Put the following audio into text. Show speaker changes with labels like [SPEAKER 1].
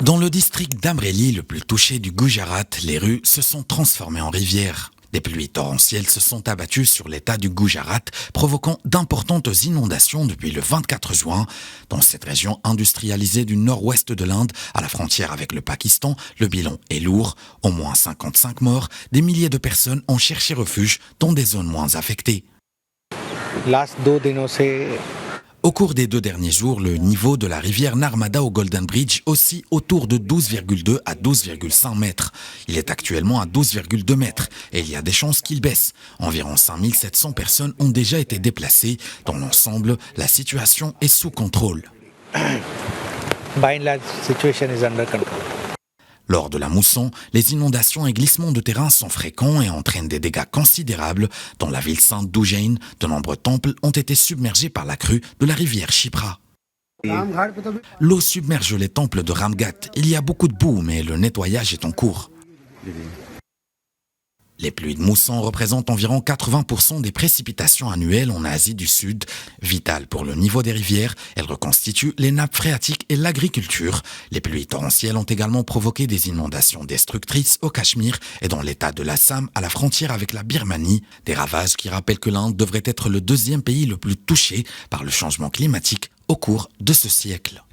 [SPEAKER 1] Dans le district d'Amreli, le plus touché du Gujarat, les rues se sont transformées en rivières. Des pluies torrentielles se sont abattues sur l'état du Gujarat, provoquant d'importantes inondations depuis le 24 juin. Dans cette région industrialisée du nord-ouest de l'Inde, à la frontière avec le Pakistan, le bilan est lourd. Au moins 55 morts, des milliers de personnes ont cherché refuge dans des zones moins affectées. Au cours des 2 derniers jours, le niveau de la rivière Narmada au Golden Bridge oscille autour de 12,2 à 12,5 mètres. Il est actuellement à 12,2 mètres et il y a des chances qu'il baisse. Environ 5700 personnes ont déjà été déplacées. Dans l'ensemble, la situation est sous contrôle.
[SPEAKER 2] By and large, situation is under control.
[SPEAKER 1] Lors de la mousson, les inondations et glissements de terrain sont fréquents et entraînent des dégâts considérables. Dans la ville sainte d'Ujjain, de nombreux temples ont été submergés par la crue de la rivière Shipra. L'eau submerge les temples de Ramghat. Il y a beaucoup de boue, mais le nettoyage est en cours. Les pluies de mousson représentent environ 80% des précipitations annuelles en Asie du Sud. Vitales pour le niveau des rivières, elles reconstituent les nappes phréatiques et l'agriculture. Les pluies torrentielles ont également provoqué des inondations destructrices au Cachemire et dans l'état de l'Assam à la frontière avec la Birmanie. Des ravages qui rappellent que l'Inde devrait être le 2e pays le plus touché par le changement climatique au cours de ce siècle.